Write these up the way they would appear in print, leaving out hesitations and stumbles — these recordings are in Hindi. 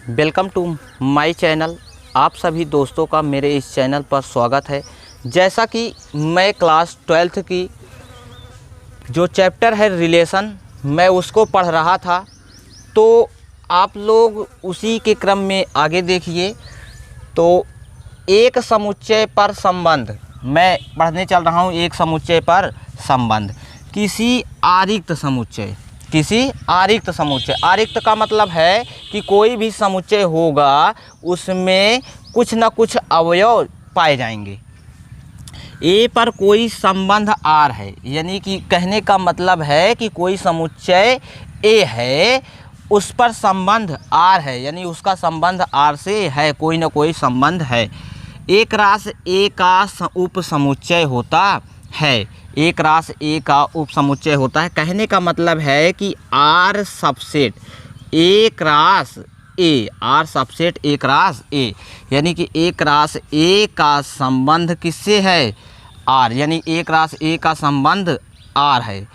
Welcome to my channel. आप सभी दोस्तों का मेरे इस चैनल पर स्वागत है। जैसा कि मैं क्लास 12th की जो चैप्टर है रिलेशन, मैं उसको पढ़ रहा था, तो आप लोग उसी के क्रम में आगे देखिए। तो एक समुच्चय पर संबंध मैं पढ़ने चल रहा हूँ। एक समुच्चय पर संबंध किसी आरिक्त समुच्चय। आरिक्त का मतलब है कि कोई भी समुच्चय होगा उसमें कुछ न कुछ अवयव पाए जाएंगे। ए पर कोई संबंध आर है, यानी कि कहने का मतलब है कि कोई समुच्चय ए है, उस पर संबंध आर है, यानी उसका संबंध आर से है, कोई न कोई संबंध है। एक रास ए का उप समुच्चय होता है। एक रास ए का उप समुच्चय होता है। कहने का मतलब है कि आर सबसेट एक रास ए, आर सबसेट एक रास ए, यानी कि एक रास ए का संबंध किससे है? आर, यानी एक रास ए का संबंध आर है।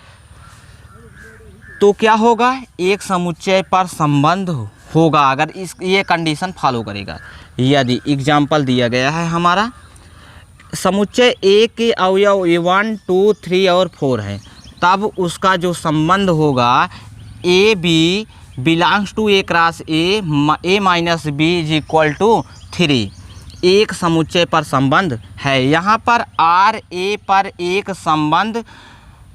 तो क्या होगा? एक समुच्चय पर संबंध होगा अगर ये कंडीशन फॉलो करेगा। यदि एग्जाम्पल दिया गया है हमारा समुच्चय ए के अवयव 1, 2, 3 और 4 है, तब उसका जो संबंध होगा A B belongs to A cross A minus B is equal to 3। एक समुच्चय पर संबंध है। यहाँ पर आर ए पर एक संबंध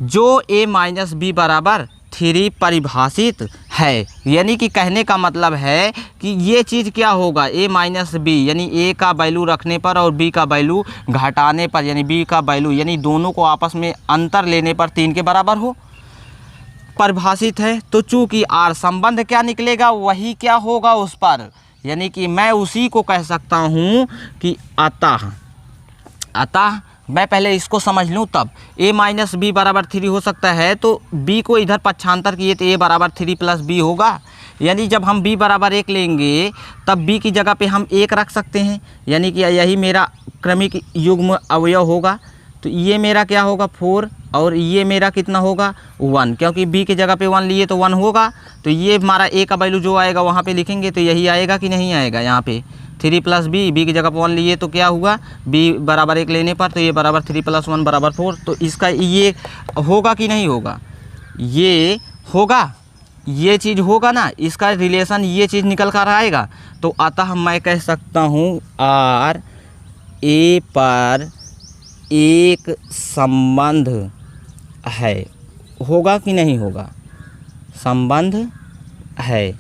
जो ए माइनस बी बराबर 3 परिभाषित है, यानी कि कहने का मतलब है कि ये चीज़ क्या होगा? ए माइनस बी, यानी ए का वैल्यू रखने पर और बी का वैल्यू घटाने पर, यानी बी का वैल्यू, यानी दोनों को आपस में अंतर लेने पर 3 के बराबर हो, परिभाषित है। तो चूँकि आर संबंध क्या निकलेगा वही क्या होगा उस पर, यानी कि मैं उसी को कह सकता हूँ कि अतः मैं पहले इसको समझ लूँ तब a माइनस बी बराबर 3 हो सकता है, तो b को इधर पक्षांतर किए तो a बराबर 3 प्लस b होगा, यानी जब हम b बराबर 1 लेंगे तब b की जगह पे हम 1 रख सकते हैं, यानी कि यही मेरा क्रमिक युग्म अवयव होगा। तो ये मेरा क्या होगा 4 और ये मेरा कितना होगा 1, क्योंकि b की जगह पे 1 लिए तो 1 होगा। तो ये हमारा a का वैल्यू जो आएगा वहाँ पे लिखेंगे तो यही आएगा कि नहीं आएगा? यहाँ पे 3 प्लस बी, बी की जगह पर 1 लिए तो क्या हुआ? b बराबर 1 लेने पर तो ये बराबर 3 प्लस 1 बराबर 4। तो इसका ये होगा कि नहीं होगा? ये होगा, ये चीज़ होगा ना, इसका रिलेशन ये चीज़ निकल कर आएगा। तो अतः मैं कह सकता हूँ आर ए पर एक संबंध है। होगा कि नहीं होगा? संबंध है,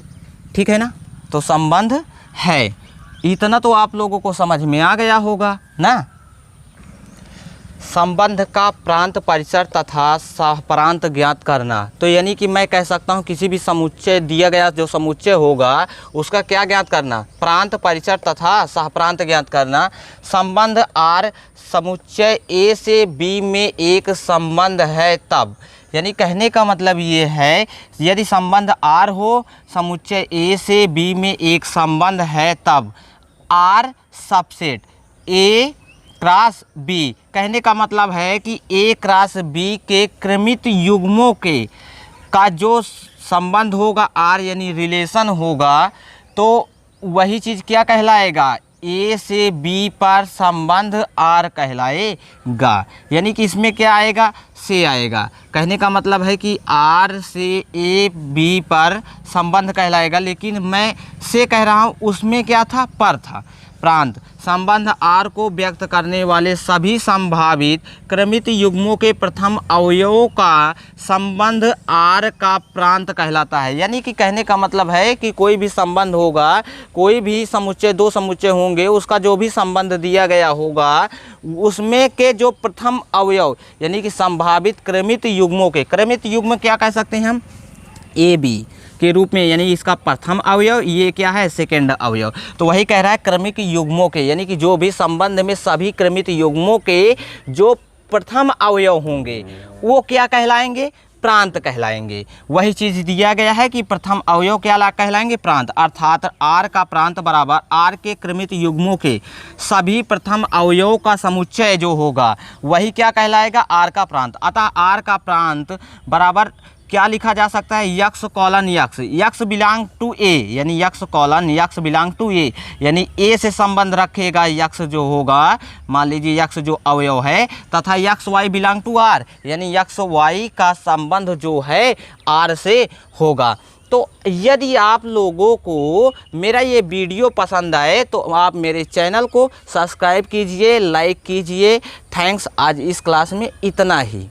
ठीक है ना? तो संबंध है, इतना तो आप लोगों को समझ में आ गया होगा ना। संबंध का प्रांत परिसर तथा सहप्रांत ज्ञात करना, तो यानी कि मैं कह सकता हूँ किसी भी समुच्चय दिया गया जो समुच्चय होगा उसका क्या ज्ञात करना? प्रांत परिसर तथा सहप्रांत ज्ञात करना। संबंध आर समुच्चय ए से बी में एक संबंध है तब, यानी कहने का मतलब ये है यदि संबंध आर हो, समुच्चय ए से बी में एक संबंध है तब R subset A cross B, कहने का मतलब है कि ए क्रॉस बी के क्रमित युग्मों के का जो संबंध होगा आर, यानी रिलेशन होगा, तो वही चीज़ क्या कहलाएगा? ए से बी पर संबंध आर कहलाएगा, यानी कि इसमें क्या आएगा? से आएगा। कहने का मतलब है कि आर से ए बी पर संबंध कहलाएगा, लेकिन मैं से कह रहा हूँ, उसमें क्या था? पर था। प्रांत संबंध आर को व्यक्त करने वाले सभी संभावित क्रमित युग्मों के प्रथम अवयवों का संबंध आर का प्रांत कहलाता है। यानी कि कहने का मतलब है कि कोई भी संबंध होगा, कोई भी समुच्चय, 2 समुच्चय होंगे, उसका जो भी संबंध दिया गया होगा उसमें के जो प्रथम अवयव, यानी कि संभावित क्रमित युग्मों के, क्रमित युग्म क्या कह सकते हैं हम? ए बी के रूप में, यानी इसका प्रथम अवयव, ये क्या है? सेकेंड अवयव। तो वही कह रहा है क्रमिक युग्मों के, यानी कि जो भी संबंध में सभी क्रमित युग्मों के जो प्रथम अवयव होंगे वो क्या कहलाएंगे? प्रांत कहलाएंगे। वही चीज़ दिया गया है कि प्रथम अवयव क्या कहलाएंगे? प्रांत, अर्थात आर का प्रांत बराबर आर के क्रमित युग्मों के सभी प्रथम अवयवों का समुच्चय जो होगा वही क्या कहलाएगा? आर का प्रांत। अतः आर का प्रांत बराबर क्या लिखा जा सकता है, x colon x, x belong to A, यानी x colon x belong to A, यानी ए से संबंध रखेगा यक्स जो होगा, मान लीजिए यक्स जो अवयव है, तथा x y belong to R, यानी यक्स वाई का संबंध जो है आर से होगा। तो यदि आप लोगों को मेरा ये वीडियो पसंद आए तो आप मेरे चैनल को सब्सक्राइब कीजिए, लाइक कीजिए। थैंक्स, आज इस क्लास में इतना ही।